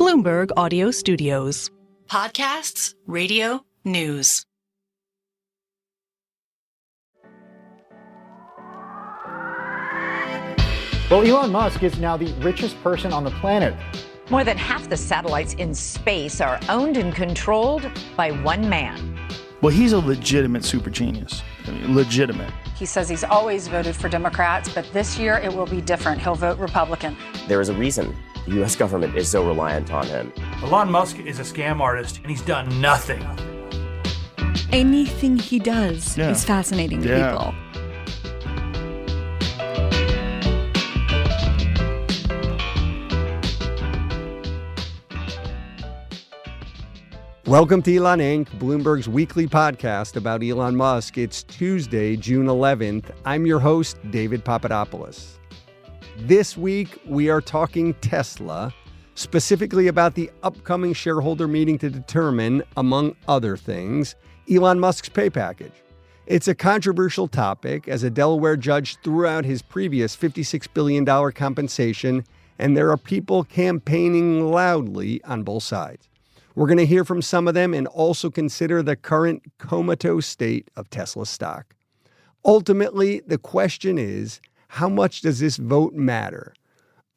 Bloomberg Audio Studios. Podcasts, radio, news. Well, Elon Musk is now the richest person on the planet. More than half the satellites in space are owned and controlled by one man. Well, he's a legitimate super genius. I mean, legitimate. He says he's always voted for Democrats, but this year it will be different. He'll vote Republican. There is a reason the U.S. government is so reliant on him. Elon Musk is a scam artist, and he's done nothing. Anything he does is fascinating to people. Welcome to Elon Inc., Bloomberg's weekly podcast about Elon Musk. It's Tuesday, June 11th. I'm your host, David Papadopoulos. This week, we are talking Tesla, specifically about the upcoming shareholder meeting to determine, among other things, Elon Musk's pay package. It's a controversial topic as a Delaware judge threw out his previous $56 billion compensation, and there are people campaigning loudly on both sides. We're going to hear from some of them and also consider the current comatose state of Tesla stock. Ultimately, the question is, how much does this vote matter?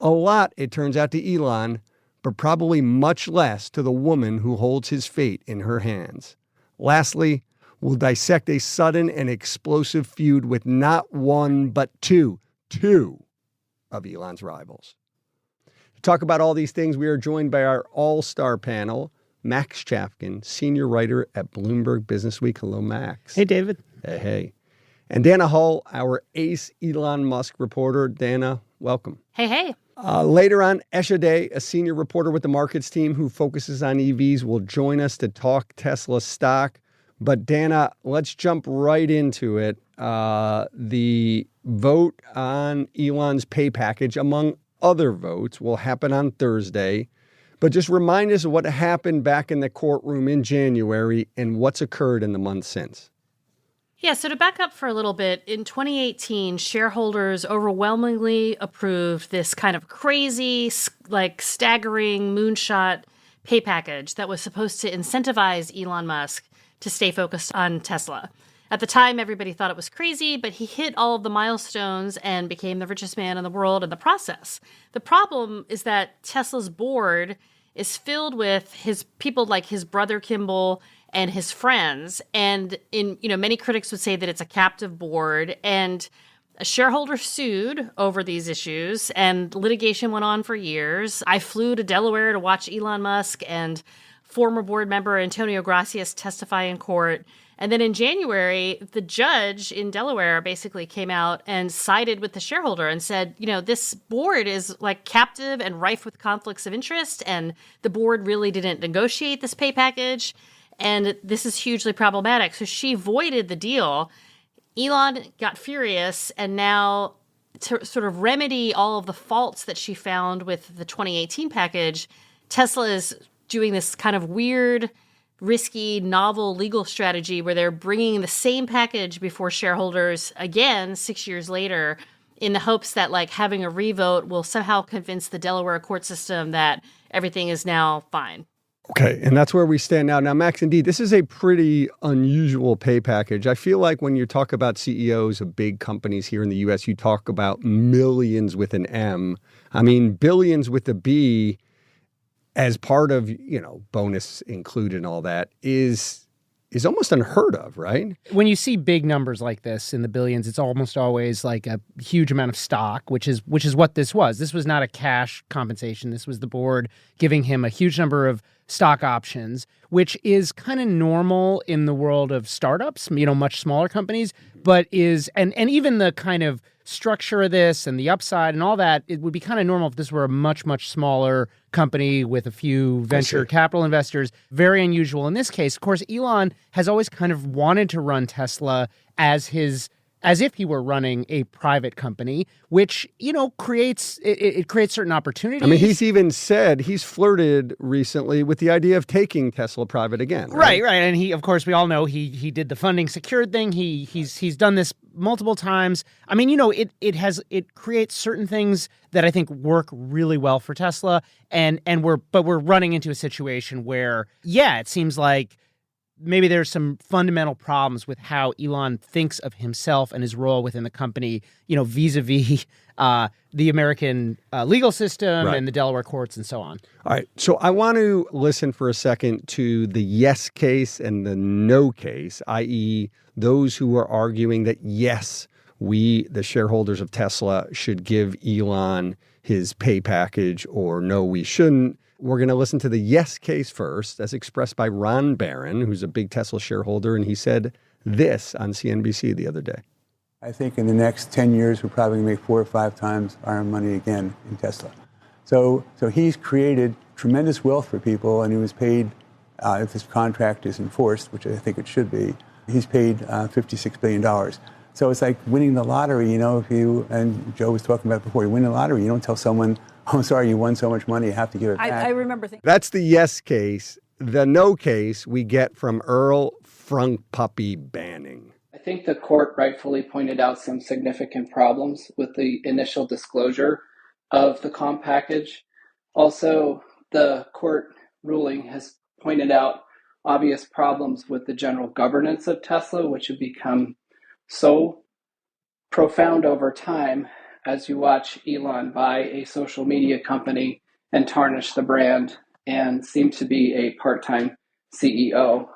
A lot, it turns out, to Elon, but probably much less to the woman who holds his fate in her hands. Lastly, we'll dissect a sudden and explosive feud with not one, but two of Elon's rivals. To talk about all these things, we are joined by our all-star panel, Max Chapkin, senior writer at Bloomberg Businessweek. Hello, Max. Hey, David. Hey. And Dana Hull, our ace Elon Musk reporter. Dana, welcome. Hey. Later on, Esha Day, a senior reporter with the markets team who focuses on EVs, will join us to talk Tesla stock. But Dana, let's jump right into it. The vote on Elon's pay package, among other votes, will happen on Thursday. But just remind us of what happened back in the courtroom in January and what's occurred in the months since. Yeah, so to back up for a little bit, in 2018, shareholders overwhelmingly approved this kind of crazy, staggering moonshot pay package that was supposed to incentivize Elon Musk to stay focused on Tesla. At the time, everybody thought it was crazy, but he hit all of the milestones and became the richest man in the world in the process. The problem is that Tesla's board is filled with his people like his brother Kimball and his friends. And many critics would say that it's a captive board. And a shareholder sued over these issues, and litigation went on for years. I flew to Delaware to watch Elon Musk and former board member Antonio Gracias testify in court. And then in January, the judge in Delaware basically came out and sided with the shareholder and said, this board is captive and rife with conflicts of interest, and the board really didn't negotiate this pay package, and this is hugely problematic. So she voided the deal. Elon got furious, and now to sort of remedy all of the faults that she found with the 2018 package, Tesla is doing this kind of weird, risky, novel legal strategy where they're bringing the same package before shareholders again 6 years later in the hopes that having a revote will somehow convince the Delaware court system that everything is now fine. Okay, and that's where we stand now. Now, Max, indeed, this is a pretty unusual pay package. I feel like when you talk about CEOs of big companies here in the U.S., you talk about millions with an M. I mean, billions with a B, as part of, bonus included and all that, is almost unheard of, right? When you see big numbers like this in the billions, it's almost always like a huge amount of stock, which is what this was. This was not a cash compensation. This was the board giving him a huge number of stock options, which is kind of normal in the world of startups, much smaller companies, but and even the kind of structure of this and the upside and all that, it would be kind of normal if this were a much, much smaller company with a few venture capital investors. Very unusual in this case. Of course, Elon has always kind of wanted to run Tesla as his as if he were running a private company, which, creates certain opportunities. I mean, he's even said he's flirted recently with the idea of taking Tesla private again. Right. And he, of course, we all know he did the funding secured thing. He's done this multiple times. I mean, it creates certain things that I think work really well for Tesla, and we're running into a situation where, it seems like maybe there's some fundamental problems with how Elon thinks of himself and his role within the company, vis-a-vis the American legal system and the Delaware courts and so on. All right. So I want to listen for a second to the yes case and the no case, i.e. those who are arguing that, yes, we, the shareholders of Tesla, should give Elon his pay package, or no, we shouldn't. We're going to listen to the yes case first, as expressed by Ron Barron, who's a big Tesla shareholder, and he said this on CNBC the other day. I think in the next 10 years, we're probably going to make 4 or 5 times our money again in Tesla. So he's created tremendous wealth for people, and he was paid, if this contract is enforced, which I think it should be, he's paid $56 billion. So it's like winning the lottery, if you, and Joe was talking about before, you win the lottery, you don't tell someone, oh, sorry, you won so much money, you have to give it back. I remember thinking. That's the yes case. The no case we get from Earl Frunk Puppy Banning. I think the court rightfully pointed out some significant problems with the initial disclosure of the comp package. Also, the court ruling has pointed out obvious problems with the general governance of Tesla, which have become so profound over time as you watch Elon buy a social media company and tarnish the brand and seem to be a part-time CEO.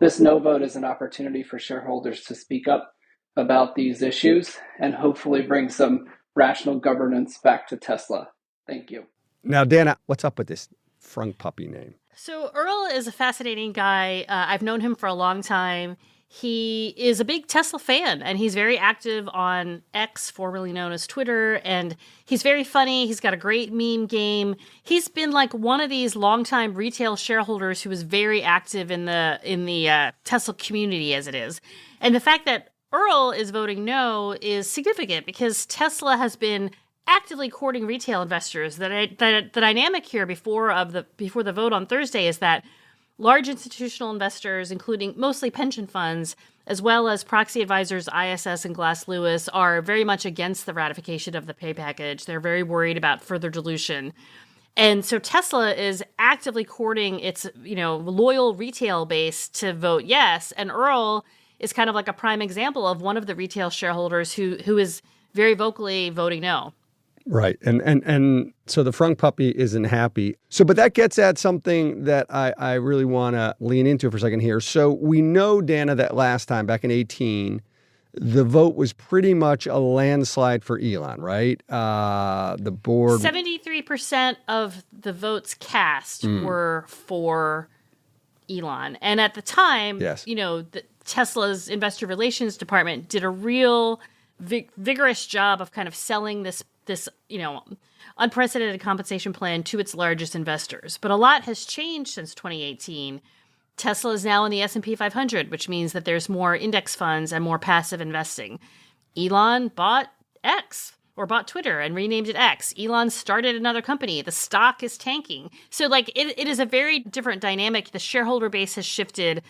This no vote is an opportunity for shareholders to speak up about these issues and hopefully bring some rational governance back to Tesla. Thank you. Now, Dana, what's up with this Frunk Puppy name? So Earl is a fascinating guy. I've known him for a long time. He is a big Tesla fan, and he's very active on X, formerly known as Twitter, and he's very funny. He's got a great meme game. He's been like one of these longtime retail shareholders who is very active in the Tesla community as it is. And the fact that Earl is voting no is significant because Tesla has been actively courting retail investors. The dynamic here before the vote on Thursday is that large institutional investors, including mostly pension funds, as well as proxy advisors ISS and Glass Lewis, are very much against the ratification of the pay package. They're very worried about further dilution. And so Tesla is actively courting its, loyal retail base to vote yes. And Earl is kind of like a prime example of one of the retail shareholders who is very vocally voting no. Right. And so the Frunk Puppy isn't happy. But that gets at something that I really want to lean into for a second here. So we know, Dana, that last time, back in 2018, the vote was pretty much a landslide for Elon, right? The board... 73% of the votes cast were for Elon. And at the time, Tesla's investor relations department did a real vigorous job of kind of selling this unprecedented compensation plan to its largest investors. But a lot has changed since 2018. Tesla is now in the S&P 500, which means that there's more index funds and more passive investing. Elon bought Twitter and renamed it X. Elon started another company. The stock is tanking. So it is a very different dynamic. The shareholder base has shifted.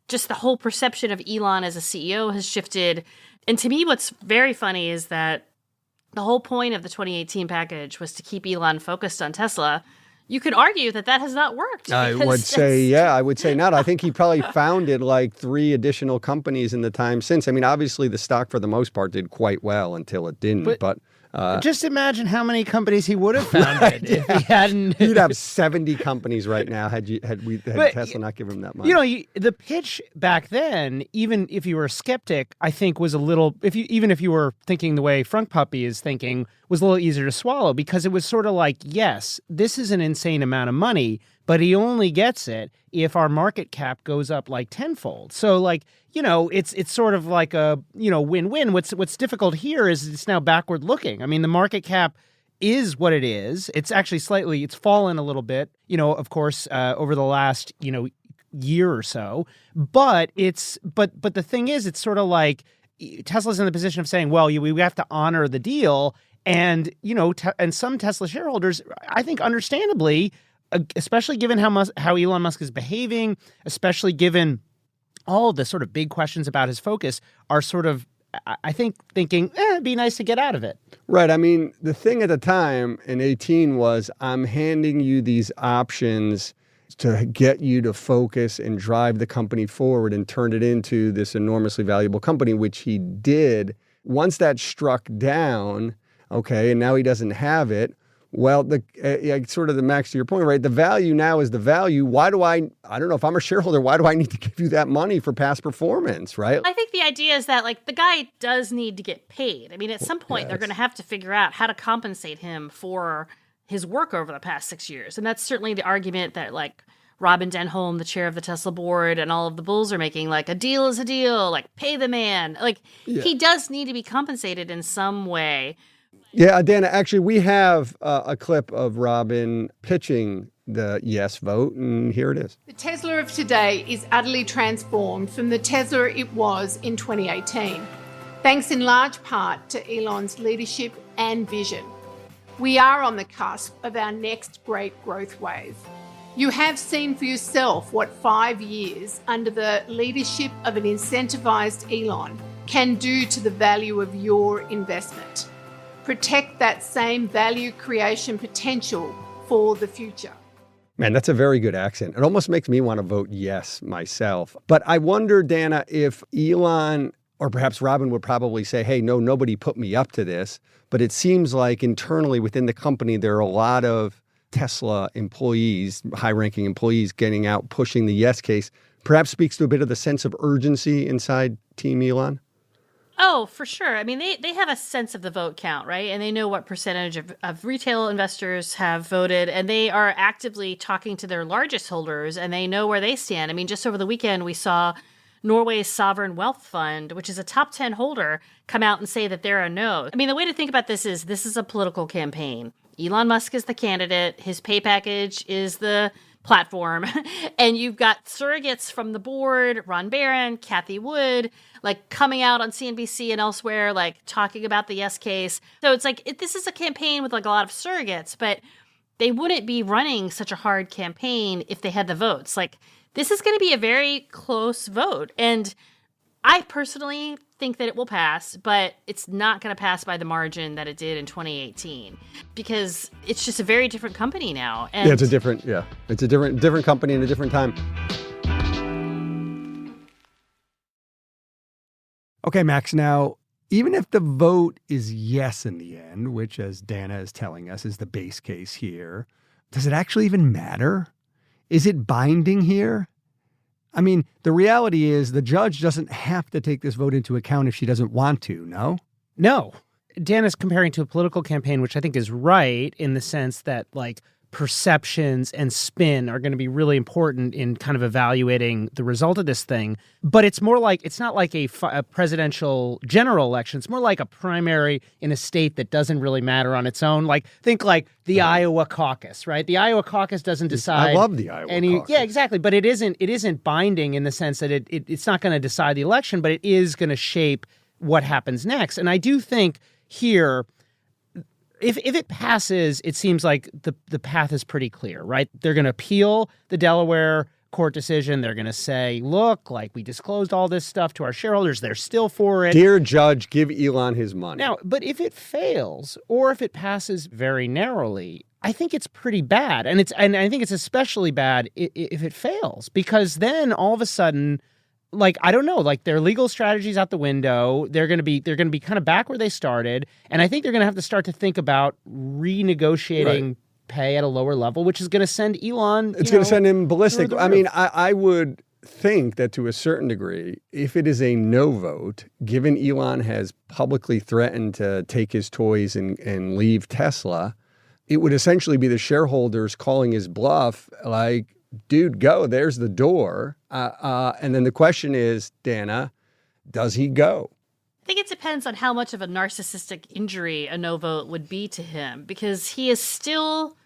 Just the whole perception of Elon as a CEO has shifted. And to me, what's very funny is that the whole point of the 2018 package was to keep Elon focused on Tesla. You could argue that has not worked. I would say not. I think he probably founded 3 additional companies in the time since. I mean, obviously the stock for the most part did quite well until it didn't. But just imagine how many companies he would have founded if he hadn't. He'd have 70 companies right now had Tesla not given him that money. The pitch back then, even if you were a skeptic, I think was a little. Even if you were thinking the way Frunk Puppy is thinking, was a little easier to swallow because it was sort of like, yes, this is an insane amount of money, but he only gets it if our market cap goes up tenfold. So it's sort of like a, win-win. What's difficult here is it's now backward looking. I mean, the market cap is what it is. It's actually it's fallen a little bit, of course, over the last, year or so. But the thing is, it's sort of like, Tesla's in the position of saying, well, we have to honor the deal. And, and some Tesla shareholders, I think understandably, especially given how Elon Musk is behaving, especially given all the sort of big questions about his focus, are sort of, I think, thinking, it'd be nice to get out of it. Right. I mean, the thing at the time in 18 was, I'm handing you these options to get you to focus and drive the company forward and turn it into this enormously valuable company, which he did. Once that struck down, okay, and now he doesn't have it. Well, sort of the Max, to your point, right? The value now is the value. Why do I don't know, if I'm a shareholder, why do I need to give you that money for past performance, right? I think the idea is that, the guy does need to get paid. I mean, at some point, they're going to have to figure out how to compensate him for his work over the past 6 years. And that's certainly the argument that, Robin Denholm, the chair of the Tesla board, and all of the bulls are making, a deal is a deal, pay the man. He does need to be compensated in some way. Yeah, Dana, actually, we have a clip of Robin pitching the yes vote, and here it is. The Tesla of today is utterly transformed from the Tesla it was in 2018, thanks in large part to Elon's leadership and vision. We are on the cusp of our next great growth wave. You have seen for yourself what 5 years under the leadership of an incentivized Elon can do to the value of your investment. Protect that same value creation potential for the future. Man, that's a very good accent. It almost makes me want to vote yes myself. But I wonder, Dana, if Elon or perhaps Robin would probably say, hey, no, nobody put me up to this. But it seems like internally within the company, there are a lot of Tesla employees, high-ranking employees getting out, pushing the yes case. Perhaps speaks to a bit of the sense of urgency inside Team Elon. Oh, for sure. I mean, they have a sense of the vote count, right? And they know what percentage of retail investors have voted, and they are actively talking to their largest holders, and they know where they stand. I mean, just over the weekend, we saw Norway's sovereign wealth fund, which is a top 10 holder, come out and say that they're a no. I mean, the way to think about this is a political campaign. Elon Musk is the candidate. His pay package is the platform. And you've got surrogates from the board, Ron Barron, Kathy Wood, coming out on CNBC and elsewhere, talking about the yes case. So it's this is a campaign with a lot of surrogates, but they wouldn't be running such a hard campaign if they had the votes. This is going to be a very close vote. And I personally think that it will pass, but it's not going to pass by the margin that it did in 2018 because it's just a very different company now. And it's a different company in a different time. Okay, Max, now, even if the vote is yes in the end, which, as Dana is telling us, is the base case here, does it actually even matter? Is it binding here? I mean, the reality is the judge doesn't have to take this vote into account if she doesn't want to, no? No. Dana's comparing to a political campaign, which I think is right in the sense that, perceptions and spin are going to be really important in kind of evaluating the result of this thing. But it's more it's not like a presidential general election. It's more like a primary in a state that doesn't really matter on its own. Think the Iowa caucus, right? The Iowa caucus doesn't decide. I love the Iowa caucus. Yeah, exactly. But it isn't binding in the sense that it's not going to decide the election, but it is going to shape what happens next. And I do think here, If it passes, it seems like the path is pretty clear, right? They're going to appeal the Delaware court decision. They're going to say, look, we disclosed all this stuff to our shareholders. They're still for it. Dear judge, give Elon his money. Now, but if it fails or if it passes very narrowly, I think it's pretty bad. And I think it's especially bad if it fails, because then all of a sudden, I don't know, their legal strategy's out the window. They're going to be kind of back where they started. And I think they're going to have to start to think about renegotiating pay at a lower level, which is going to send Elon. It's going to send him ballistic. I mean, I would think that to a certain degree, if it is a no vote, given Elon has publicly threatened to take his toys and leave Tesla, it would essentially be the shareholders calling his bluff, dude, go, there's the door. And then the question is, Dana, does he go? I think it depends on how much of a narcissistic injury a no vote would be to him, because he is still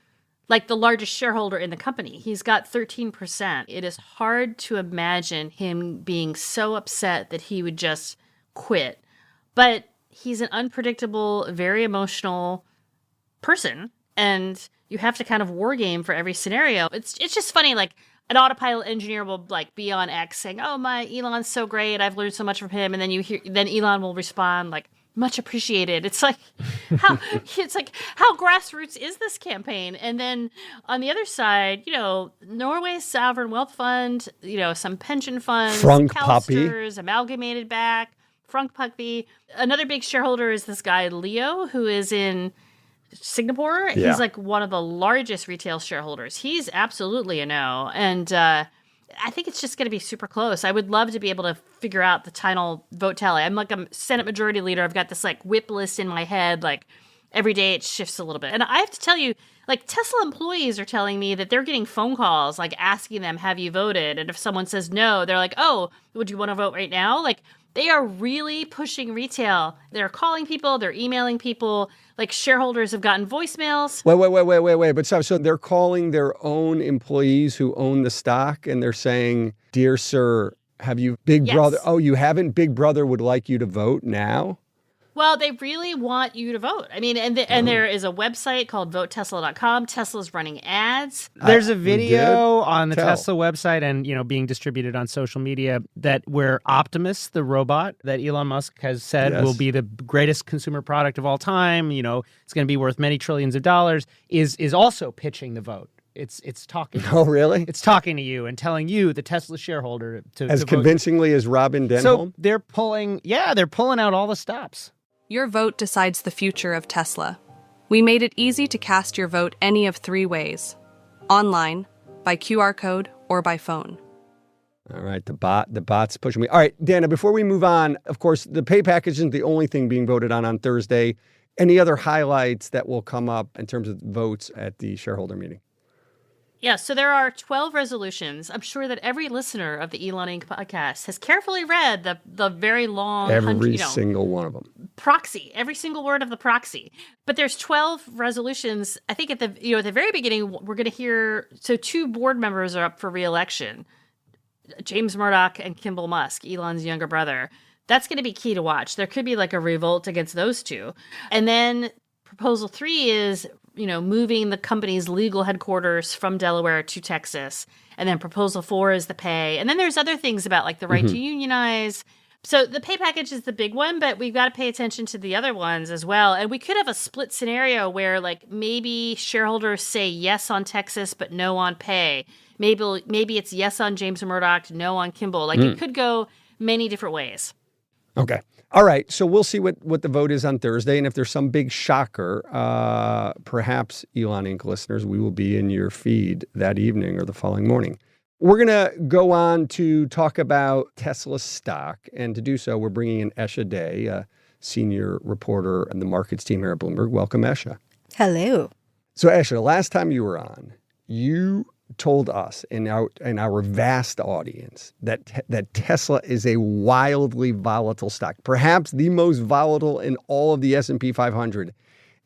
the largest shareholder in the company. He's got 13%. It is hard to imagine him being so upset that he would just quit But he's an unpredictable, very emotional person, and you have to kind of war game for every scenario. It's just funny, like an autopilot engineer will like be on X saying, "Oh, my Elon's so great. I've learned so much from him." And then Elon will respond like, "Much appreciated." It's like how grassroots is this campaign? And then on the other side, Norway's sovereign wealth fund, some pension funds, CalSTRS, Amalgamated back, Frunk Puppy. Another big shareholder is this guy Leo, who is in Singapore. Yeah. He's like one of the largest retail shareholders. He's absolutely a no. And I think it's just going to be super close. I would love to be able to figure out the final vote tally. I'm like a Senate majority leader. I've got this like whip list in my head. Like every day it shifts a little bit. And I have to tell you, like Tesla employees are telling me that they're getting phone calls like asking them, "Have you voted?" And if someone says no, they're like, "Oh, would you want to vote right now?" Like they are really pushing retail. They're calling people. They're emailing people. Like shareholders have gotten voicemails. Wait. But so they're calling their own employees who own the stock and they're saying, "Dear sir, have you Big Brother? Oh, you haven't? Big Brother would like you to vote now?" Well, they really want you to vote. I mean, and there is a website called votetesla.com. Tesla's running ads. There's a video on the Tesla website and, being distributed on social media where Optimus, the robot that Elon Musk has said will be the greatest consumer product of all time, it's going to be worth many trillions of dollars, is also pitching the vote. It's talking. Oh, really? It's talking to you and telling you, the Tesla shareholder, to convincingly as Robin Denholm. So they're pulling out all the stops. Your vote decides the future of Tesla. We made it easy to cast your vote any of 3 ways: online, by QR code, or by phone. All right, the bot's pushing me. All right, Dana, before we move on, of course, the pay package isn't the only thing being voted on Thursday. Any other highlights that will come up in terms of votes at the shareholder meeting? Yeah, so there are 12 resolutions. I'm sure that every listener of the Elon Inc. podcast has carefully read the very long... Every single one of them. Proxy, every single word of the proxy. But there's 12 resolutions. I think at the very beginning, we're going to hear... So 2 board members are up for re-election. James Murdoch and Kimball Musk, Elon's younger brother. That's going to be key to watch. There could be like a revolt against those 2. And then Proposal 3 is... moving the company's legal headquarters from Delaware to Texas. And then Proposal 4 is the pay. And then there's other things about like the right to unionize. So the pay package is the big one, but we've got to pay attention to the other ones as well. And we could have a split scenario where like maybe shareholders say yes on Texas, but no on pay. Maybe it's yes on James Murdoch, no on Kimball. Like it could go many different ways. Okay. All right. So we'll see what the vote is on Thursday. And if there's some big shocker, perhaps, Elon Inc. listeners, we will be in your feed that evening or the following morning. We're going to go on to talk about Tesla stock. And to do so, we're bringing in Esha Day, a senior reporter in the markets team here at Bloomberg. Welcome, Esha. Hello. So, Esha, last time you were on, you told us in our vast audience that Tesla is a wildly volatile stock, perhaps the most volatile in all of the S&P 500.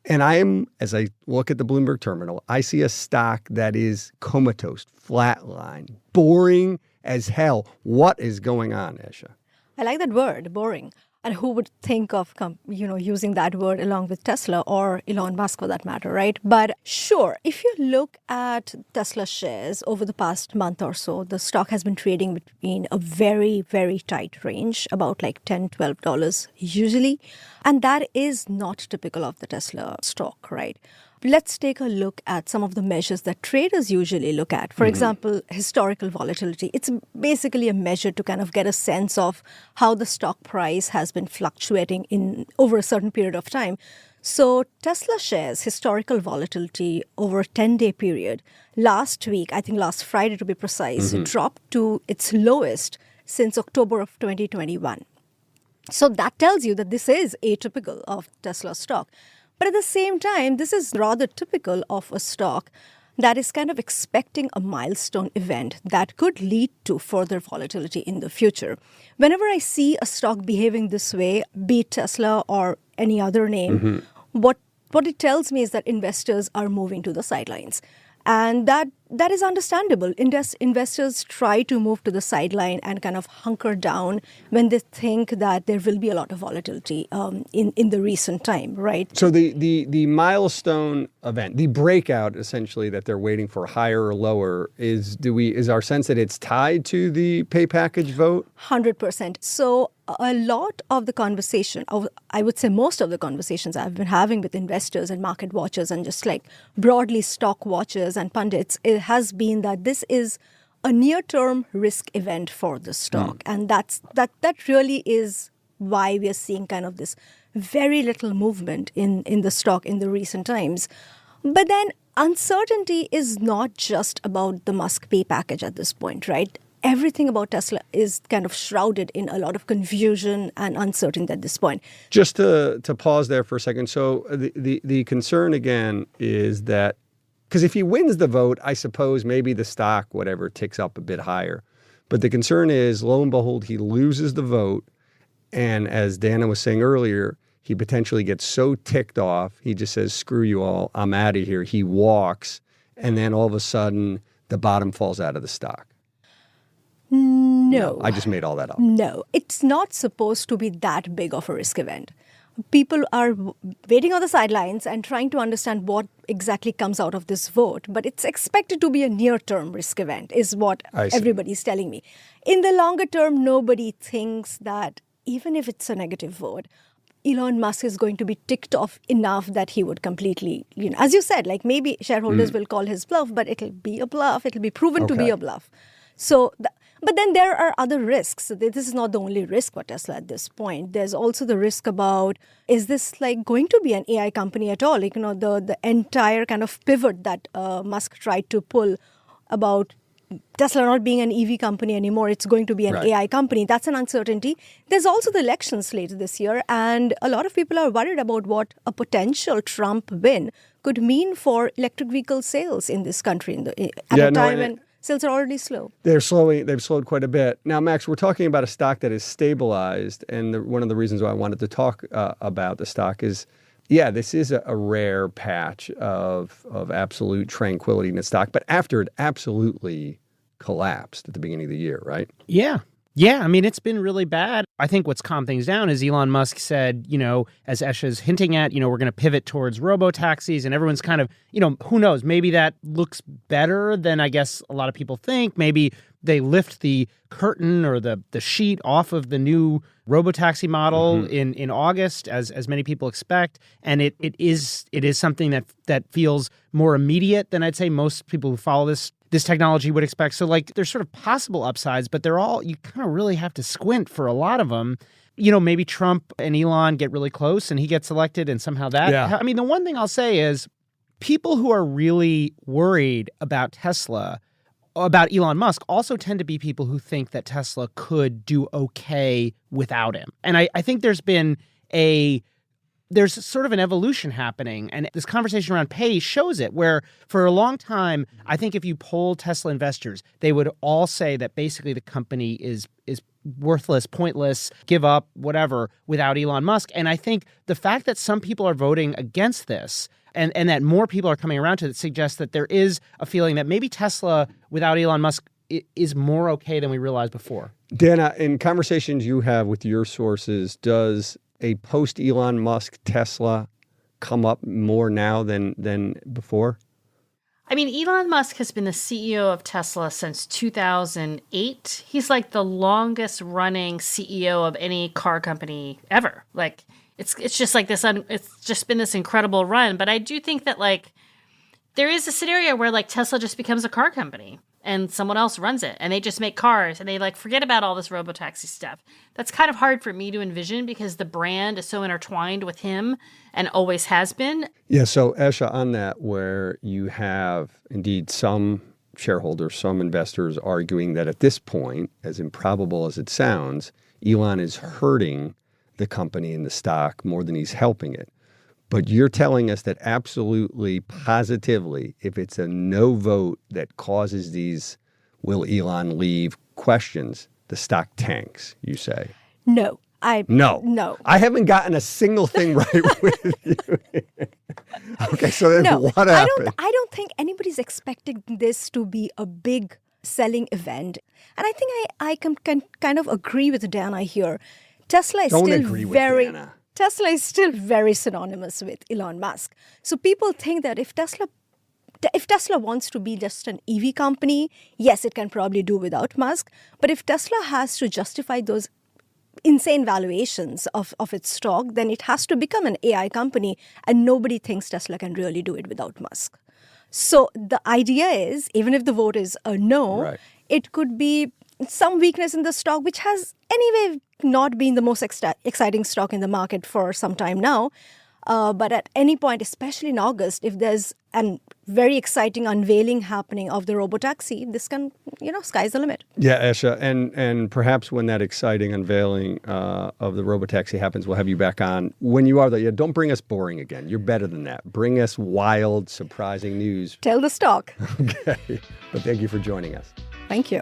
And as I look at the Bloomberg terminal, I see a stock that is comatose, flatline, boring as hell. What is going on, Esha? I like that word, boring. And who would think of, using that word along with Tesla or Elon Musk for that matter, right? But sure, if you look at Tesla shares over the past month or so, the stock has been trading between a very, very tight range, about like $10, $12 usually. And that is not typical of the Tesla stock, right? Let's take a look at some of the measures that traders usually look at. For example, historical volatility. It's basically a measure to kind of get a sense of how the stock price has been fluctuating over a certain period of time. So Tesla shares historical volatility over a 10-day period. Last week, I think last Friday to be precise, dropped to its lowest since October of 2021. So that tells you that this is atypical of Tesla stock. But at the same time, this is rather typical of a stock that is kind of expecting a milestone event that could lead to further volatility in the future. Whenever I see a stock behaving this way, be it Tesla or any other name, what it tells me is that investors are moving to the sidelines. And that is understandable. Investors try to move to the sideline and kind of hunker down when they think that there will be a lot of volatility in the recent time, right? So the milestone event, the breakout essentially that they're waiting for, higher or lower, is our sense that it's tied to the pay package vote? 100%. So a lot of the conversation, I would say most of the conversations I've been having with investors and market watchers and just like broadly stock watchers and pundits, it has been that this is a near-term risk event for the stock. And that really is why we are seeing kind of this very little movement in the stock in the recent times. But then uncertainty is not just about the Musk pay package at this point, right? Everything about Tesla is kind of shrouded in a lot of confusion and uncertainty at this point. Just to pause there for a second. So the concern again is that, because if he wins the vote, I suppose maybe the stock, whatever, ticks up a bit higher. But the concern is, lo and behold, he loses the vote. And as Dana was saying earlier, he potentially gets so ticked off, he just says, screw you all, I'm out of here. He walks, and then all of a sudden, the bottom falls out of the stock. No. I just made all that up. No, it's not supposed to be that big of a risk event. People are waiting on the sidelines and trying to understand what exactly comes out of this vote. But it's expected to be a near-term risk event, is what everybody's telling me. In the longer term, nobody thinks that even if it's a negative vote, Elon Musk is going to be ticked off enough that he would completely, as you said, like maybe shareholders will call his bluff, but it'll be a bluff. It'll be proven to be a bluff. So, but then there are other risks. This is not the only risk for Tesla at this point. There's also the risk about, is this like going to be an AI company at all? Like, the entire kind of pivot that Musk tried to pull about Tesla not being an EV company anymore, it's going to be an AI company. That's an uncertainty. There's also the elections later this year, and a lot of people are worried about what a potential Trump win could mean for electric vehicle sales in this country at a time when sales are already slow. They've slowed quite a bit. Now, Max, we're talking about a stock that is stabilized, and one of the reasons why I wanted to talk about the stock is, this is a rare patch of absolute tranquility in the stock, but after it absolutely collapsed at the beginning of the year, right? Yeah. Yeah, I mean, it's been really bad. I think what's calmed things down is Elon Musk said, as Esha's hinting at, we're going to pivot towards robo-taxis, and everyone's kind of, who knows, maybe that looks better than I guess a lot of people think. Maybe they lift the curtain or the sheet off of the new robo-taxi model in August, as many people expect. And it is something that feels more immediate than I'd say most people who follow this technology would expect. So there's sort of possible upsides, but they're all, you kind of really have to squint for a lot of them. Maybe Trump and Elon get really close and he gets elected and somehow that. Yeah. I mean, the one thing I'll say is people who are really worried about Tesla, about Elon Musk, also tend to be people who think that Tesla could do okay without him. And I think there's sort of an evolution happening, and this conversation around pay shows it, where for a long time, I think if you poll Tesla investors, they would all say that basically the company is worthless, pointless, give up, whatever, without Elon Musk. And I think the fact that some people are voting against this and that more people are coming around to it suggests that there is a feeling that maybe Tesla without Elon Musk is more okay than we realized before. Dana, in conversations you have with your sources, does a post-Elon Musk Tesla come up more now than before? I mean, Elon Musk has been the CEO of Tesla since 2008. He's like the longest running CEO of any car company ever. Like, it's just like this, it's just been this incredible run. But I do think that there is a scenario where Tesla just becomes a car company and someone else runs it and they just make cars and they forget about all this robotaxi stuff. That's kind of hard for me to envision because the brand is so intertwined with him and always has been. Yeah. So Esha, on that, where you have indeed some shareholders, some investors arguing that at this point, as improbable as it sounds, Elon is hurting the company and the stock more than he's helping it. But you're telling us that absolutely, positively, if it's a no vote that causes these will Elon leave questions, the stock tanks, you say? No. No. I haven't gotten a single thing right with you. Okay, so then what happened? I don't think anybody's expecting this to be a big selling event. And I think I can kind of agree with Dana here. Tesla is still very synonymous with Elon Musk. So people think that if Tesla wants to be just an EV company, yes, it can probably do without Musk. But if Tesla has to justify those insane valuations of its stock, then it has to become an AI company, and nobody thinks Tesla can really do it without Musk. So the idea is, even if the vote is a no, it could be some weakness in the stock, which has anyway not been the most exciting stock in the market for some time now. But at any point, especially in August, if there's a very exciting unveiling happening of the robotaxi, this can, sky's the limit. Yeah, Esha, and perhaps when that exciting unveiling of the robotaxi happens, we'll have you back on. When you are there, don't bring us boring again. You're better than that. Bring us wild, surprising news. Tell the stock. Okay, but thank you for joining us. Thank you.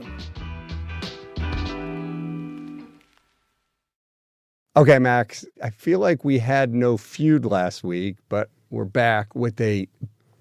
Okay, Max, I feel like we had no feud last week, but we're back with a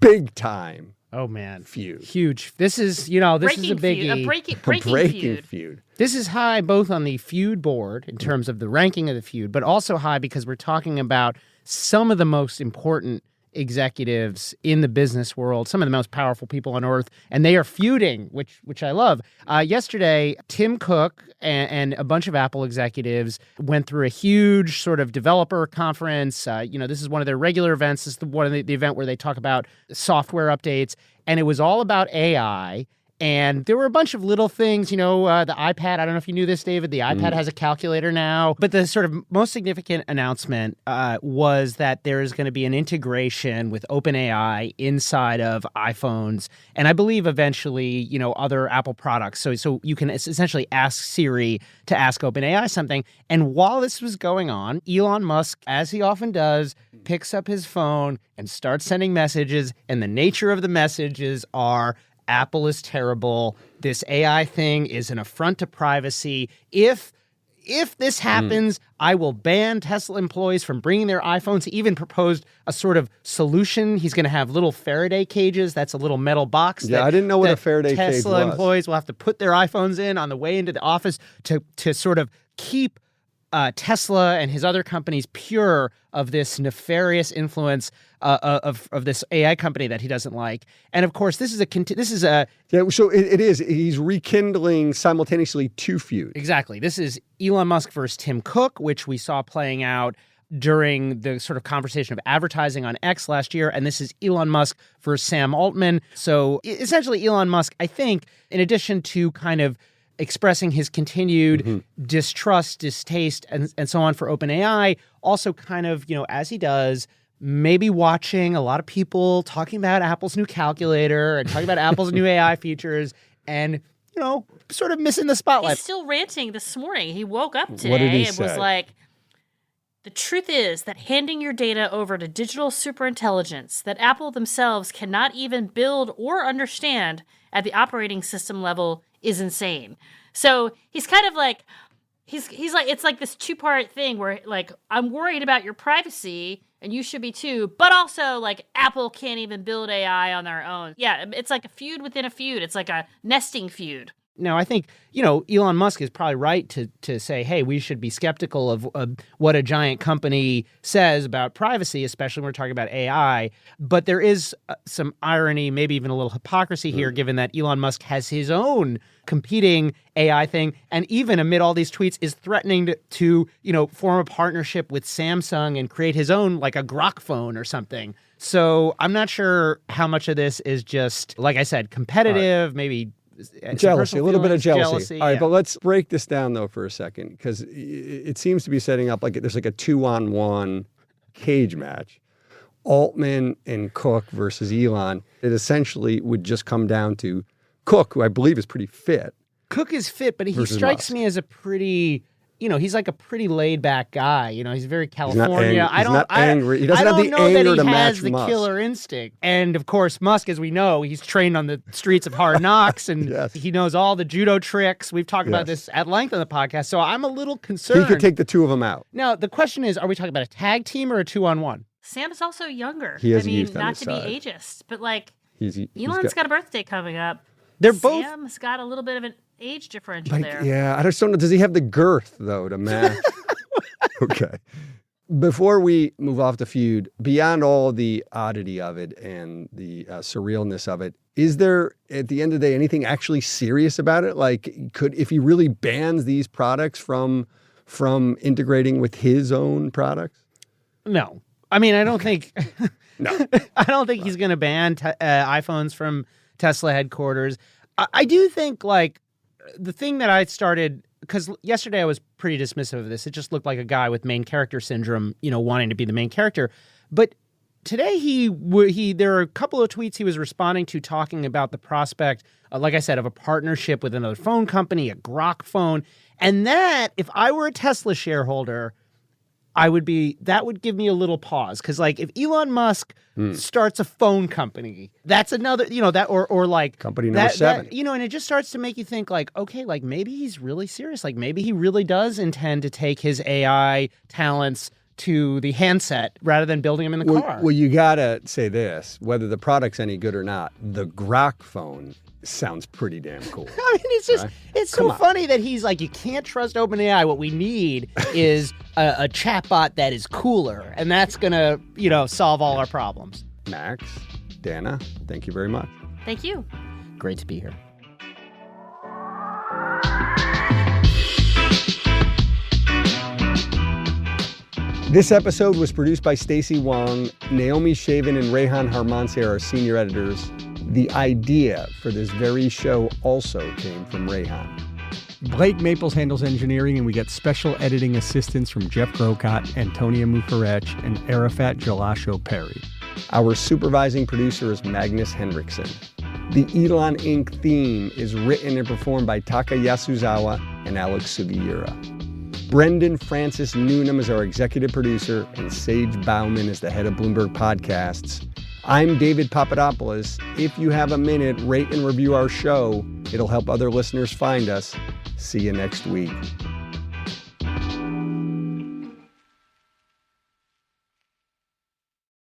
big time. Oh, man. Feud. Huge. This is, this is a biggie. Breaking feud. This is high both on the feud board in terms of the ranking of the feud, but also high because we're talking about some of the most important executives in the business world, some of the most powerful people on earth, and they are feuding, which I love. Yesterday, Tim Cook and a bunch of Apple executives went through a huge sort of developer conference. This is one of their regular events. This is one of the event where they talk about software updates, and it was all about AI. And there were a bunch of little things, the iPad. I don't know if you knew this, David. The iPad has a calculator now. But the sort of most significant announcement was that there is going to be an integration with OpenAI inside of iPhones. And I believe eventually, other Apple products. So you can essentially ask Siri to ask OpenAI something. And while this was going on, Elon Musk, as he often does, picks up his phone and starts sending messages. And the nature of the messages are, Apple is terrible. This AI thing is an affront to privacy. If this happens, I will ban Tesla employees from bringing their iPhones. He even proposed a sort of solution. He's going to have little Faraday cages. That's a little metal box. Yeah, I didn't know what a Faraday cage was. Tesla employees will have to put their iPhones in on the way into the office to sort of keep Tesla and his other companies pure of this nefarious influence of this AI company that he doesn't like. And of course, this is a So it is. He's rekindling simultaneously two feuds. Exactly. This is Elon Musk versus Tim Cook, which we saw playing out during the sort of conversation of advertising on X last year. And this is Elon Musk versus Sam Altman. So essentially, Elon Musk, I think, in addition to kind of expressing his continued distrust, distaste, and so on for OpenAI, also kind of, as he does, maybe watching a lot of people talking about Apple's new calculator and talking about Apple's new AI features and, sort of missing the spotlight. He's still ranting this morning. He woke up today What did he and say? was like, the truth is that handing your data over to digital superintelligence that Apple themselves cannot even build or understand at the operating system level is insane. So he's kind of like, he's like, it's like this two-part thing where like, I'm worried about your privacy and you should be too, but also like Apple can't even build AI on their own. Yeah, it's like a feud within a feud. It's like a nesting feud. Now, I think, Elon Musk is probably right to say, hey, we should be skeptical of what a giant company says about privacy, especially when we're talking about AI. But there is some irony, maybe even a little hypocrisy here, given that Elon Musk has his own competing AI thing. And even amid all these tweets is threatening to form a partnership with Samsung and create his own, like a Grok phone or something. So I'm not sure how much of this is just, like I said, competitive, maybe jealousy, a little bit of jealousy. All right, yeah. but let's break this down, though, for a second, because it seems to be setting up like there's like a 2-on-1 cage match. Altman and Cook versus Elon. It essentially would just come down to Cook, who I believe is pretty fit. Cook is fit, but he strikes Musk. me as a pretty, he's like a pretty laid back guy. He's very California. He's not angry. He doesn't have the know anger that he to has match the Musk. killer instinct. And of course, Musk, as we know, he's trained on the streets of hard knocks, and he knows all the judo tricks. We've talked about this at length on the podcast. So I'm a little concerned. He could take the two of them out. Now, the question is, are we talking about a tag team or a 2-on-1? Sam is also younger. He has youth on not his to side. be ageist, but like Elon's got a birthday coming up. Sam's got a little bit of an age differential there. Yeah, I just don't know. Does he have the girth, though, to match? Okay. Before we move off the feud, beyond all the oddity of it and the surrealness of it, is there, at the end of the day, anything actually serious about it? Like, if he really bans these products from integrating with his own products? No. I mean, I don't think... No. I don't think he's going to ban iPhones from Tesla headquarters. I do think, like, the thing that I started... Because yesterday I was pretty dismissive of this. It just looked like a guy with main character syndrome, wanting to be the main character. But today there are a couple of tweets he was responding to talking about the prospect, like I said, of a partnership with another phone company, a Grok phone. And that, if I were a Tesla shareholder, that would give me a little pause. Because, like, if Elon Musk starts a phone company, that's another, or like company number 7. And it just starts to make you think, like, okay, like maybe he's really serious. Like maybe he really does intend to take his AI talents to the handset rather than building them in the car. Well, you gotta say this, whether the product's any good or not, the Grok phone sounds pretty damn cool. I mean, it's just, it's so funny that he's like, you can't trust OpenAI. What we need is a chatbot that is cooler, and that's going to, solve all our problems. Max, Dana, thank you very much. Thank you. Great to be here. This episode was produced by Stacey Wong. Naomi Shavin and Rehan Harmanse are our senior editors. The idea for this very show also came from Rehan. Blake Maples handles engineering, and we get special editing assistance from Jeff Grocott, Antonia Mufarech, and Arafat Jalasho Perry. Our supervising producer is Magnus Henriksen. The Elon Inc. theme is written and performed by Taka Yasuzawa and Alex Sugiura. Brendan Francis Newnham is our executive producer, and Sage Bauman is the head of Bloomberg Podcasts. I'm David Papadopoulos. If you have a minute, rate and review our show. It'll help other listeners find us. See you next week.